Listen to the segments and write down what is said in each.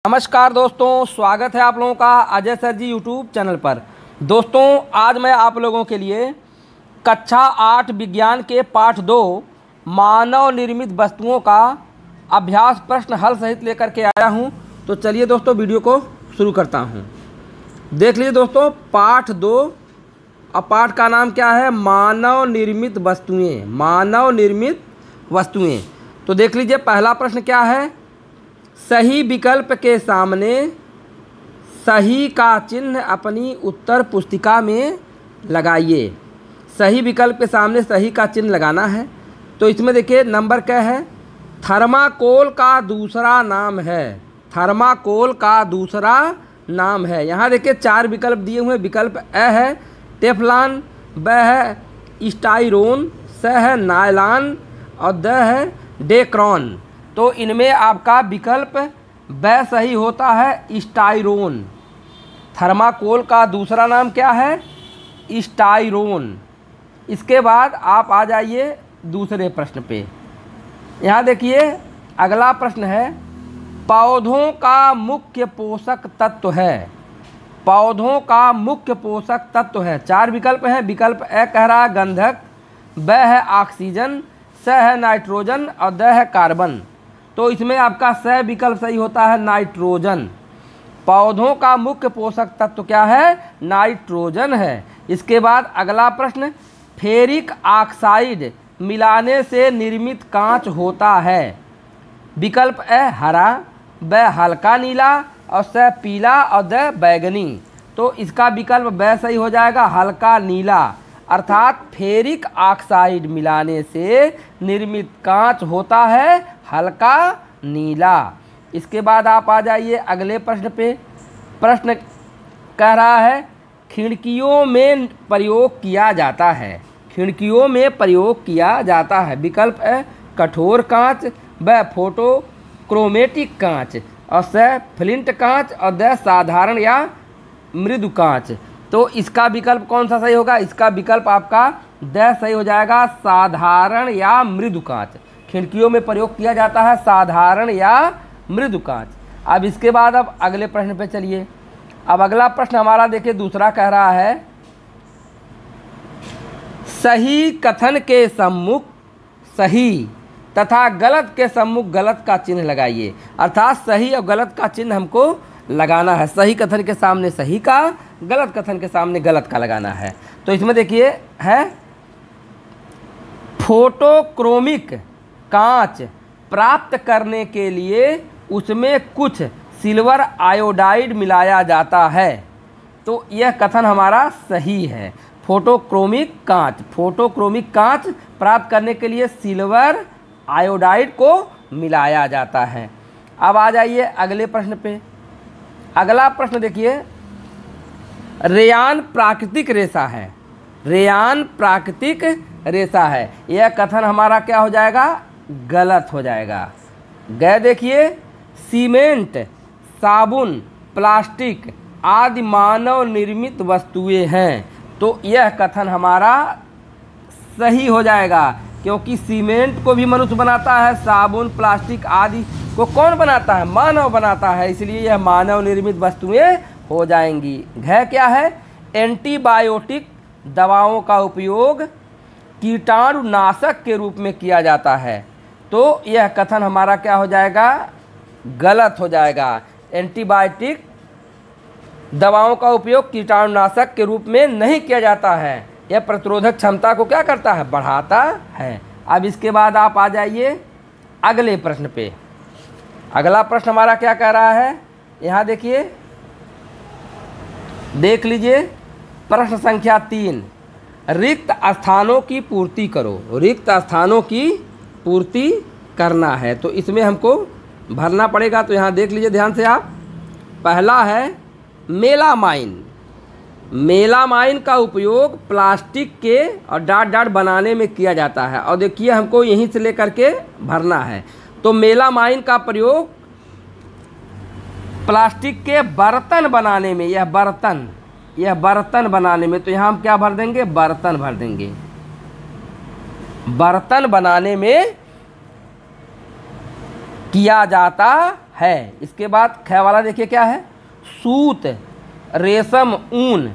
नमस्कार दोस्तों, स्वागत है आप लोगों का अजय सर जी यूट्यूब चैनल पर। दोस्तों आज मैं आप लोगों के लिए कक्षा 8 विज्ञान के पाठ 2 मानव निर्मित वस्तुओं का अभ्यास प्रश्न हल सहित लेकर के आया हूं। तो चलिए दोस्तों वीडियो को शुरू करता हूं। देख लीजिए दोस्तों पाठ 2 और पाठ का नाम क्या है? मानव निर्मित वस्तुएं। मानव निर्मित वस्तुएं। तो देख लीजिए पहला प्रश्न क्या है? सही विकल्प के सामने सही का चिन्ह अपनी उत्तर पुस्तिका में लगाइए। सही विकल्प के सामने सही का चिन्ह लगाना है। तो इसमें देखिए नंबर क्या है? थर्माकोल का दूसरा नाम है। थर्माकोल का दूसरा नाम है। यहाँ देखिए 4 विकल्प दिए हुए। विकल्प अ है टेफ्लॉन, ब है स्टाइरोन, स है नायलॉन और द है डेक्रॉन। तो इनमें आपका विकल्प ब सही होता है स्टाइरोन। थर्माकोल का दूसरा नाम क्या है? स्टाइरोन। इसके बाद आप आ जाइए दूसरे प्रश्न पे। यहाँ देखिए अगला प्रश्न है पौधों का मुख्य पोषक तत्व है। पौधों का मुख्य पोषक तत्व है। 4 विकल्प हैं। विकल्प अ कह रहा है गंधक, ब है ऑक्सीजन, स है नाइट्रोजन और द है कार्बन। तो इसमें आपका स विकल्प सही होता है नाइट्रोजन। पौधों का मुख्य पोषक तत्व क्या है? नाइट्रोजन है। इसके बाद अगला प्रश्न फेरिक ऑक्साइड मिलाने से निर्मित कांच होता है। विकल्प अ हरा, ब हल्का नीला और स पीला और द बैगनी। तो इसका विकल्प ब सही हो जाएगा हल्का नीला। अर्थात फेरिक ऑक्साइड मिलाने से निर्मित कांच होता है हल्का नीला। इसके बाद आप आ जाइए अगले प्रश्न पे। प्रश्न कह रहा है खिड़कियों में प्रयोग किया जाता है। खिड़कियों में प्रयोग किया जाता है। विकल्प अ कठोर कांच, ब फोटो क्रोमेटिक कांच और स फ्लिंट कांच और द साधारण या मृदु कांच। तो इसका विकल्प कौन सा सही होगा? इसका विकल्प आपका द सही हो जाएगा साधारण या मृदु कांच। खिड़कियों में प्रयोग किया जाता है साधारण या मृदु कांच। अब इसके बाद अब अगले प्रश्न पे चलिए। अब अगला प्रश्न हमारा देखिए दूसरा कह रहा है सही कथन के सम्मुख सही तथा गलत के सम्मुख गलत का चिन्ह लगाइए। अर्थात सही और गलत का चिन्ह हमको लगाना है। सही कथन के सामने सही का, गलत कथन के सामने गलत का लगाना है। तो इसमें देखिए है फोटोक्रोमिक कांच प्राप्त करने के लिए उसमें कुछ सिल्वर आयोडाइड मिलाया जाता है। तो यह कथन हमारा सही है। फोटोक्रोमिक कांच, फोटोक्रोमिक कांच प्राप्त करने के लिए सिल्वर आयोडाइड को मिलाया जाता है। अब आ जाइए अगले प्रश्न पे। अगला प्रश्न देखिए रेयान प्राकृतिक रेशा है। रेयान प्राकृतिक रेशा है। यह कथन हमारा क्या हो जाएगा? गलत हो जाएगा। गए देखिए सीमेंट, साबुन, प्लास्टिक आदि मानव निर्मित वस्तुएं हैं। तो यह कथन हमारा सही हो जाएगा क्योंकि सीमेंट को भी मनुष्य बनाता है, साबुन प्लास्टिक आदि को कौन बनाता है? मानव बनाता है। इसलिए यह मानव निर्मित वस्तुएं हो जाएंगी। घ क्या है? एंटीबायोटिक दवाओं का उपयोग कीटाणुनाशक के रूप में किया जाता है। तो यह कथन हमारा क्या हो जाएगा? गलत हो जाएगा। एंटीबायोटिक दवाओं का उपयोग कीटाणुनाशक के रूप में नहीं किया जाता है। यह प्रतिरोधक क्षमता को क्या करता है? बढ़ाता है। अब इसके बाद आप आ जाइए अगले प्रश्न पे। अगला प्रश्न हमारा क्या कह रहा है? यहाँ देखिए, देख लीजिए प्रश्न संख्या 3 रिक्त स्थानों की पूर्ति करो। रिक्त स्थानों की पूर्ति करना है। तो इसमें हमको भरना पड़ेगा। तो यहाँ देख लीजिए ध्यान से आप। पहला है मेलामाइन। मेलामाइन का उपयोग प्लास्टिक के और डाट डाट बनाने में किया जाता है। और देखिए हमको यहीं से लेकर के भरना है। तो मेलामाइन का प्रयोग प्लास्टिक के बर्तन बनाने में, यह बर्तन बनाने में। तो यहाँ हम क्या भर देंगे? बर्तन भर देंगे। बर्तन बनाने में किया जाता है। इसके बाद ख वाला देखिए क्या है, सूत रेशम ऊन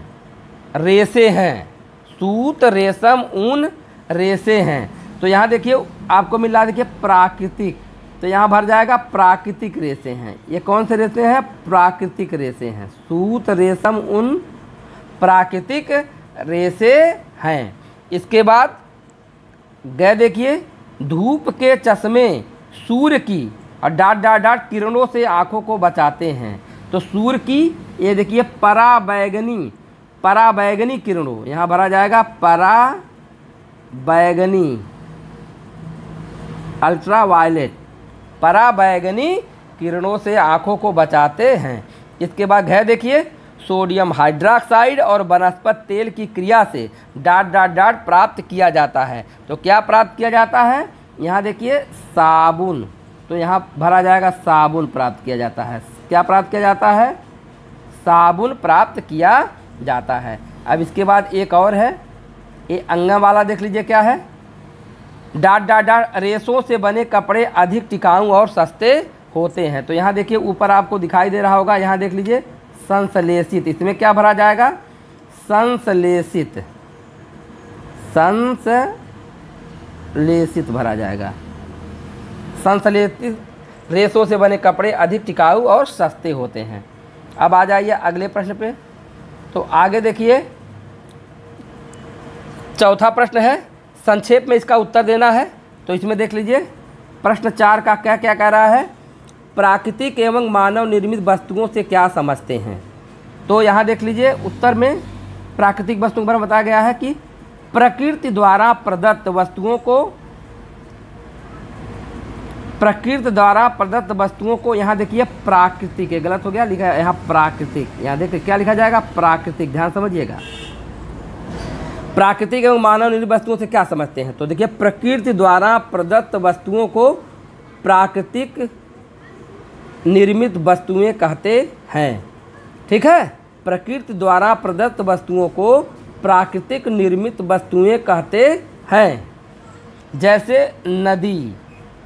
रेशे हैं, सूत रेशम ऊन रेशे हैं। तो यहाँ देखिए आपको मिल रहा है, देखिए प्राकृतिक, तो यहाँ भर जाएगा प्राकृतिक रेशे हैं। ये कौन से रेशे हैं, प्राकृतिक रेशे हैं। सूत रेशम ऊन प्राकृतिक रेशे हैं। इसके बाद गए देखिए, धूप के चश्मे सूर्य की और डाट डाट डाट किरणों से आँखों को बचाते हैं। तो सूर्य की ये देखिए पराबैंगनी किरणों, यहाँ भरा जाएगा पराबैंगनी, अल्ट्रावायलेट, पराबैंगनी किरणों से आँखों को बचाते हैं। इसके बाद है देखिए, सोडियम हाइड्रोक्साइड और वनस्पति तेल की क्रिया से डाट डाट डाट प्राप्त किया जाता है। तो क्या प्राप्त किया जाता है, यहाँ देखिए साबुन, तो यहाँ भरा जाएगा साबुन प्राप्त किया जाता है। क्या प्राप्त किया जाता है, साबुन प्राप्त किया जाता है। अब इसके बाद एक और है, ये अंगम वाला देख लीजिए क्या है, डाट डाट डाट रेशों से बने कपड़े अधिक टिकाऊ और सस्ते होते हैं। तो यहाँ देखिए ऊपर आपको दिखाई दे रहा होगा, यहाँ देख लीजिए संश्लेषित, इसमें क्या भरा जाएगा, संश्लेषित, संश्लेषित भरा जाएगा। संश्लेषित रेशों से बने कपड़े अधिक टिकाऊ और सस्ते होते हैं। अब आ जाइए अगले प्रश्न पे। तो आगे देखिए, चौथा प्रश्न है, संक्षेप में इसका उत्तर देना है। तो इसमें देख लीजिए प्रश्न 4 का क्या क्या कह रहा है, प्राकृतिक एवं मानव निर्मित वस्तुओं से क्या समझते हैं। तो यहाँ देख लीजिए उत्तर में प्राकृतिक वस्तुओं पर बताया गया है कि प्रकृति द्वारा प्रदत्त वस्तुओं को, यहाँ देखिए प्राकृतिक, गलत हो गया, लिखा है यहाँ प्राकृतिक, यहाँ देखिए क्या लिखा जाएगा, प्राकृतिक, ध्यान समझिएगा। प्राकृतिक एवं मानव निर्मित वस्तुओं से क्या समझते हैं। तो देखिए प्रकृति द्वारा प्रदत्त वस्तुओं को प्राकृतिक निर्मित वस्तुएं कहते हैं। ठीक है, प्रकृति द्वारा प्रदत्त वस्तुओं को प्राकृतिक निर्मित वस्तुएं कहते हैं। जैसे नदी,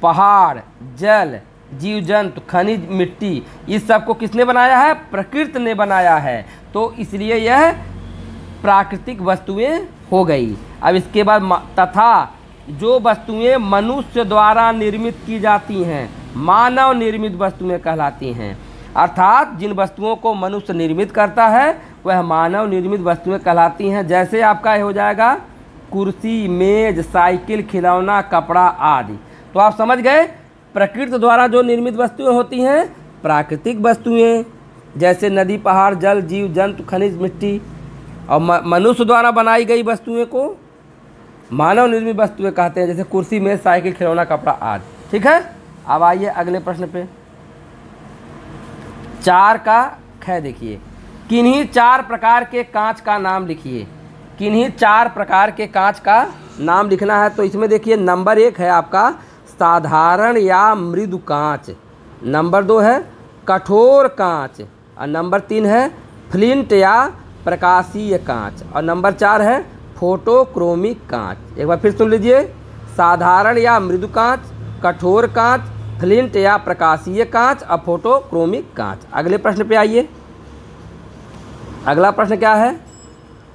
पहाड़, जल, जीव जंतु, खनिज, मिट्टी, इस सब को किसने बनाया है, प्रकृति ने बनाया है। तो इसलिए यह प्राकृतिक वस्तुएं हो गई। अब इसके बाद तथा जो वस्तुएं मनुष्य द्वारा निर्मित की जाती हैं मानव निर्मित वस्तुएं कहलाती हैं। अर्थात जिन वस्तुओं को मनुष्य निर्मित करता है वह मानव निर्मित वस्तुएं कहलाती हैं। जैसे आपका हो जाएगा कुर्सी, मेज, साइकिल, खिलौना, कपड़ा आदि। तो आप समझ गए, प्रकृति द्वारा जो निर्मित वस्तुएं होती हैं प्राकृतिक वस्तुएं, जैसे नदी, पहाड़, जल, जीव जंतु, खनिज, मिट्टी, और मनुष्य द्वारा बनाई गई वस्तुएं को मानव निर्मित वस्तुएं कहते हैं, जैसे कुर्सी, मेज, साइकिल, खिलौना, कपड़ा आदि। ठीक है, अब आइए अगले प्रश्न पे। 4 का ख देखिए, किन्हीं 4 प्रकार के कांच का नाम लिखिए। किन्हीं 4 प्रकार के कांच का नाम लिखना है। तो इसमें देखिए नंबर 1 है आपका साधारण या मृदु कांच, नंबर 2 है कठोर कांच, और नंबर 3 है फ्लिंट या प्रकाशीय कांच, और नंबर 4 है फोटोक्रोमिक कांच। एक बार फिर सुन लीजिए, साधारण या मृदु कांच, कठोर कांच, फ्लिंट या प्रकाशीय कांच और फोटोक्रोमिक कांच। अगले प्रश्न पे आइए। अगला प्रश्न क्या है,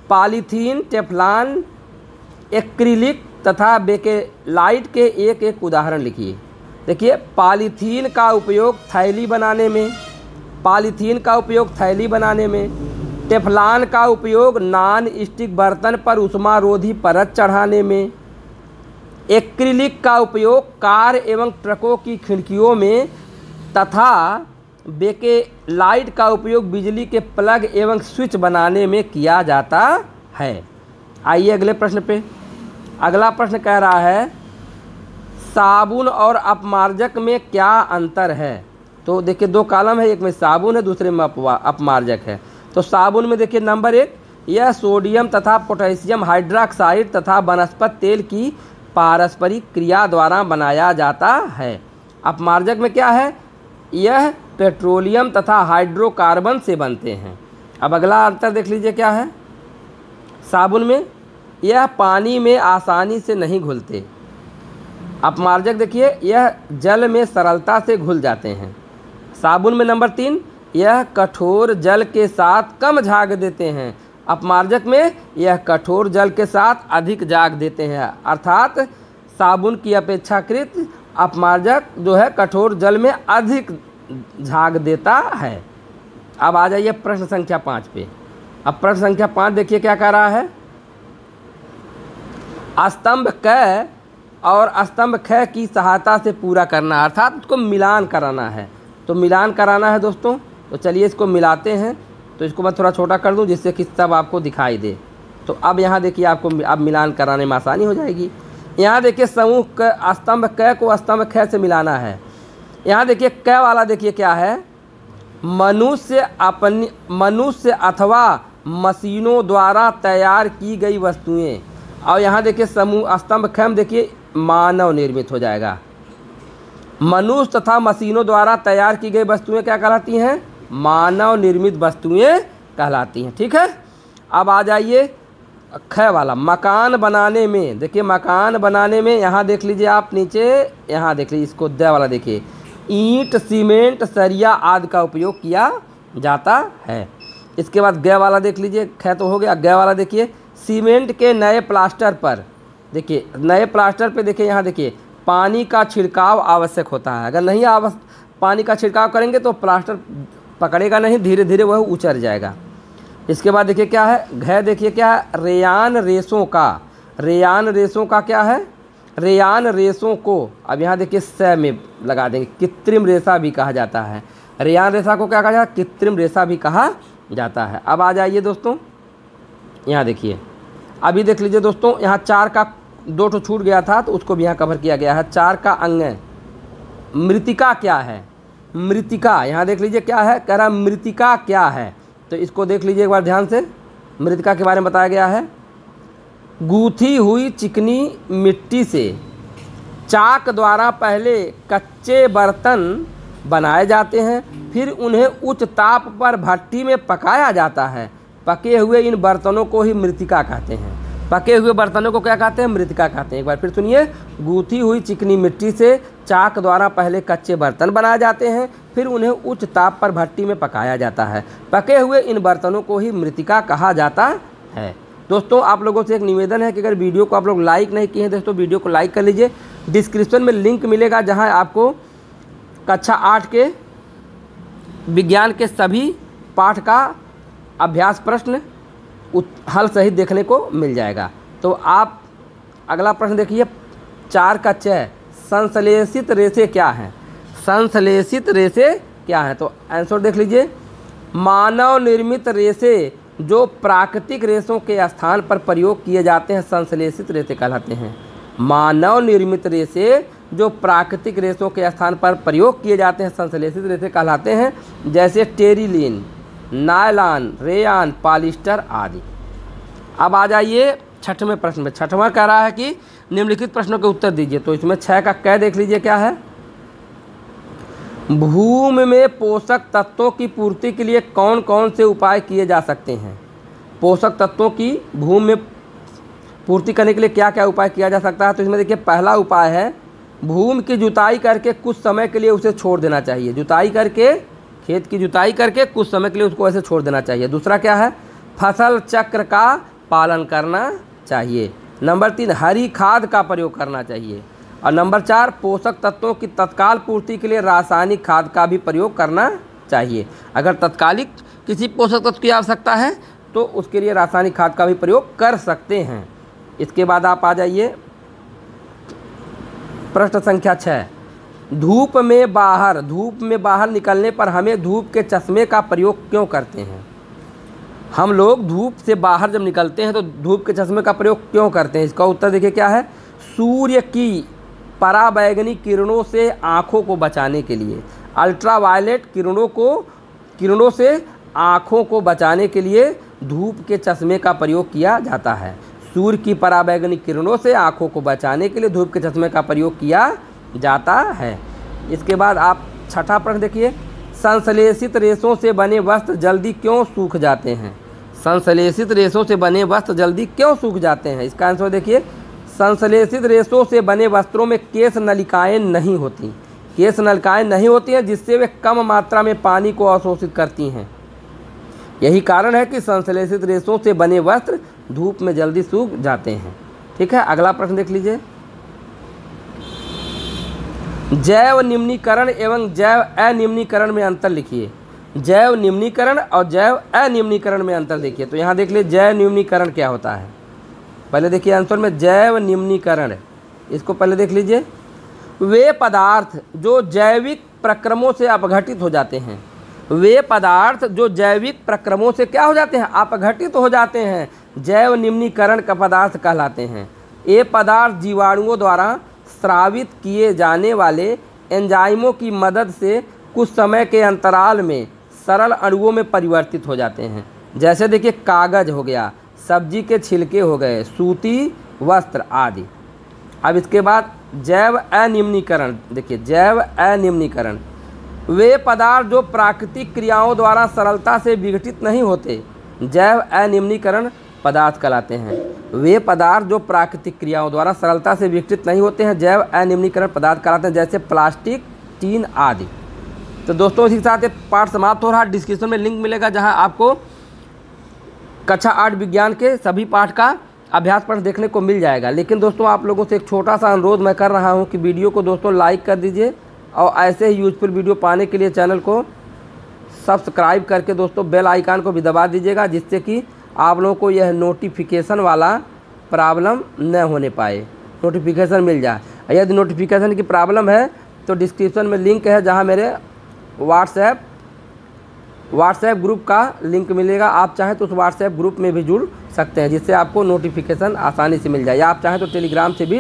पॉलीथीन, टेफ्लॉन, एक्रिलिक तथा बेकेलाइट के एक एक उदाहरण लिखिए। देखिए पॉलीथीन का उपयोग थैली बनाने में, टेफ्लॉन का उपयोग नॉन स्टिक बर्तन पर उष्मारोधी परत चढ़ाने में, एक्रिलिक का उपयोग कार एवं ट्रकों की खिड़कियों में तथा बेकेलाइट का उपयोग बिजली के प्लग एवं स्विच बनाने में किया जाता है। आइए अगले प्रश्न पे। अगला प्रश्न कह रहा है साबुन और अपमार्जक में क्या अंतर है। तो देखिए 2 कॉलम है, एक में साबुन है दूसरे में अपमार्जक है। तो साबुन में देखिए नंबर 1, यह सोडियम तथा पोटेशियम हाइड्रोक्साइड तथा वनस्पति तेल की पारस्परिक क्रिया द्वारा बनाया जाता है। अपमार्जक में क्या है, यह पेट्रोलियम तथा हाइड्रोकार्बन से बनते हैं। अब अगला अंतर देख लीजिए क्या है, साबुन में यह पानी में आसानी से नहीं घुलते, अपमार्जक देखिए यह जल में सरलता से घुल जाते हैं। साबुन में नंबर 3, यह कठोर जल के साथ कम झाग देते हैं। अपमार्जक में यह कठोर जल के साथ अधिक झाग देते हैं। अर्थात साबुन की अपेक्षाकृत अपमार्जक जो है कठोर जल में अधिक झाग देता है। अब आ जाइए प्रश्न संख्या 5 पे। अब प्रश्न संख्या 5 देखिए क्या कह रहा है। स्तंभ क और स्तंभ ख की सहायता से पूरा करना, अर्थात उसको मिलान कराना है। तो मिलान कराना है दोस्तों, तो चलिए इसको मिलाते हैं। तो इसको मैं थोड़ा छोटा कर दूं जिससे कि सब आपको दिखाई दे। तो अब यहाँ देखिए आपको अब मिलान कराने में आसानी हो जाएगी। यहाँ देखिए समूह क स्तंभ क को स्तंभ ख से मिलाना है। यहाँ देखिए क वाला देखिए क्या है, मनुष्य अथवा मशीनों द्वारा तैयार की गई वस्तुएं। और यहाँ देखिए समूह स्तंभ ख में देखिए मानव निर्मित हो जाएगा। मनुष्य तथा मशीनों द्वारा तैयार की गई वस्तुएं क्या कहलाती हैं? मानव निर्मित वस्तुएं कहलाती हैं। ठीक है। अब आ जाइए ख वाला, मकान बनाने में। देखिए मकान बनाने में यहाँ देख लीजिए आप नीचे, यहाँ देख लीजिए इसको द वाला देखिए, ईंट, सीमेंट, सरिया आदि का उपयोग किया जाता है। इसके बाद ग वाला देख लीजिए, ख तो हो गया। ग वाला देखिए सीमेंट के नए प्लास्टर पर, देखिए नए प्लास्टर पे देखिए यहाँ देखिए पानी का छिड़काव आवश्यक होता है। अगर नहीं पानी का छिड़काव करेंगे तो प्लास्टर पकड़ेगा नहीं, धीरे धीरे वह उचर जाएगा। इसके बाद देखिए क्या है, घ देखिए क्या है, रेयान रेशों का। रेयान रेशों का क्या है? रेयान रेशों को अब यहाँ देखिए स में लगा देंगे, कृत्रिम रेशा भी कहा जाता है। रेयान रेशा को क्या कहा जाता है? कृत्रिम रेशा भी कहा जाता है। अब आ जाइए दोस्तों, यहाँ देखिए अभी देख लीजिए दोस्तों, यहाँ 4 का 2 ठो छूट गया था तो उसको भी यहाँ कवर किया गया है। 4 का अंग मृतिका क्या है? मृतिका यहाँ देख लीजिए क्या है, कह रहा मृतिका क्या है। तो इसको देख लीजिए एक बार ध्यान से, मृतिका के बारे में बताया गया है। गूंथी हुई चिकनी मिट्टी से चाक द्वारा पहले कच्चे बर्तन बनाए जाते हैं, फिर उन्हें उच्च ताप पर भट्टी में पकाया जाता है। पके हुए इन बर्तनों को ही मृतिका कहते हैं। पके हुए बर्तनों को क्या कहते हैं? मृतिका कहते हैं। एक बार फिर सुनिए, गूंथी हुई चिकनी मिट्टी से चाक द्वारा पहले कच्चे बर्तन बनाए जाते हैं, फिर उन्हें उच्च ताप पर भट्टी में पकाया जाता है। पके हुए इन बर्तनों को ही मृतिका कहा जाता है। दोस्तों आप लोगों से एक निवेदन है कि अगर वीडियो को आप लोग लाइक नहीं किए हैं दोस्तों, वीडियो को लाइक कर लीजिए। डिस्क्रिप्शन में लिंक मिलेगा जहां आपको कक्षा 8 के विज्ञान के सभी पाठ का अभ्यास प्रश्न हल सहित देखने को मिल जाएगा। तो आप अगला प्रश्न देखिए, 4 का च, संश्लेषित रेशे क्या हैं? संश्लेषित रेशे क्या हैं? तो आंसर देख लीजिए, मानव निर्मित रेशे जो प्राकृतिक रेशों के स्थान पर प्रयोग किए जाते हैं संश्लेषित रेशे कहलाते हैं। मानव निर्मित रेशे जो प्राकृतिक रेशों के स्थान पर प्रयोग किए जाते हैं संश्लेषित रेशे कहलाते हैं, जैसे टेरिलिन, नायलॉन, रेयान, पॉलिस्टर आदि। अब आ जाइए 6वें प्रश्न में। 6वां कह रहा है कि निम्नलिखित प्रश्नों के उत्तर दीजिए। तो इसमें 6 का क देख लीजिए क्या है, भूमि में पोषक तत्वों की पूर्ति के लिए कौन कौन से उपाय किए जा सकते हैं? पोषक तत्वों की भूमि में पूर्ति करने के लिए क्या क्या उपाय किया जा सकता है? तो इसमें देखिए पहला उपाय है भूमि की जुताई करके कुछ समय के लिए उसे छोड़ देना चाहिए। जुताई करके, खेत की जुताई करके कुछ समय के लिए उसको ऐसे छोड़ देना चाहिए। दूसरा क्या है, फसल चक्र का पालन करना चाहिए। नंबर 3, हरी खाद का प्रयोग करना चाहिए। और नंबर 4, पोषक तत्वों की तत्काल पूर्ति के लिए रासायनिक खाद का भी प्रयोग करना चाहिए। अगर तत्कालिक किसी पोषक तत्व की आवश्यकता है तो उसके लिए रासायनिक खाद का भी प्रयोग कर सकते हैं। इसके बाद आप आ जाइए प्रश्न संख्या 6, धूप में बाहर निकलने पर हमें धूप के चश्मे का प्रयोग क्यों करते हैं? हम लोग धूप से बाहर जब निकलते हैं तो धूप के चश्मे का प्रयोग क्यों करते हैं? इसका उत्तर देखिए क्या है, सूर्य की पराबैंगनी किरणों से आँखों को बचाने के लिए। अल्ट्रावायलेट किरणों से आँखों को बचाने के लिए धूप के चश्मे का प्रयोग किया जाता है। सूर्य की पराबैंगनी किरणों से आँखों को बचाने के लिए धूप के चश्मे का प्रयोग किया जाता है। इसके बाद आप 6ठा प्रश्न देखिए, संश्लेषित रेशों से बने वस्त्र जल्दी क्यों सूख जाते हैं? संश्लेषित रेशों से बने वस्त्र जल्दी क्यों सूख जाते हैं? इसका आंसर देखिए, संश्लेषित रेशों से बने वस्त्रों में केश नलिकाएं नहीं होती। केश नलिकाएं नहीं होती हैं, जिससे वे कम मात्रा में पानी को अवशोषित करती हैं। यही कारण है कि संश्लेषित रेशों से बने वस्त्र धूप में जल्दी सूख जाते हैं। ठीक है, अगला प्रश्न देख लीजिए। जैव निम्नीकरण एवं जैव अनिम्नीकरण में अंतर लिखिए। जैव निम्नीकरण और जैव अनिम्नीकरण में अंतर देखिए। तो यहाँ देख लीजिए जैव निम्नीकरण क्या होता है। पहले देखिए आंसर में जैव निम्नीकरण, इसको पहले देख लीजिए। वे पदार्थ जो जैविक प्रक्रमों से अपघटित हो जाते हैं, वे पदार्थ जो जैविक प्रक्रमों से क्या हो जाते हैं, अपघटित हो जाते हैं, जैव निम्नीकरण का पदार्थ कहलाते हैं। ये पदार्थ जीवाणुओं द्वारा स्रावित किए जाने वाले एंजाइमों की मदद से कुछ समय के अंतराल में सरल अणुओं में परिवर्तित हो जाते हैं। जैसे देखिए कागज हो गया, सब्जी के छिलके हो गए, सूती वस्त्र आदि। अब इसके बाद जैव अनिम्नीकरण देखिए, जैव अनिम्नीकरण वे पदार्थ जो प्राकृतिक क्रियाओं द्वारा सरलता से विघटित नहीं होते, जैव अनिम्नीकरण पदार्थ कहलाते हैं। वे पदार्थ जो प्राकृतिक क्रियाओं द्वारा सरलता से विघटित नहीं होते हैं, जैव अनिम्नीकरण पदार्थ कहलाते हैं, जैसे प्लास्टिक, टीन आदि। तो दोस्तों इसी के साथ पाठ समाप्त हो रहा है। डिस्क्रिप्शन में लिंक मिलेगा जहां आपको कक्षा 8 विज्ञान के सभी पाठ का अभ्यास प्रश्न देखने को मिल जाएगा। लेकिन दोस्तों आप लोगों से एक छोटा सा अनुरोध मैं कर रहा हूं कि वीडियो को दोस्तों लाइक कर दीजिए और ऐसे ही यूजफुल वीडियो पाने के लिए चैनल को सब्सक्राइब करके दोस्तों बेल आइकन को भी दबा दीजिएगा, जिससे कि आप लोगों को यह नोटिफिकेशन वाला प्रॉब्लम न होने पाए, नोटिफिकेशन मिल जाए। यदि नोटिफिकेशन की प्रॉब्लम है तो डिस्क्रिप्शन में लिंक है जहां मेरे व्हाट्सएप ग्रुप का लिंक मिलेगा। आप चाहें तो उस व्हाट्सएप ग्रुप में भी जुड़ सकते हैं, जिससे आपको नोटिफिकेशन आसानी से मिल जाए, या आप चाहें तो टेलीग्राम से भी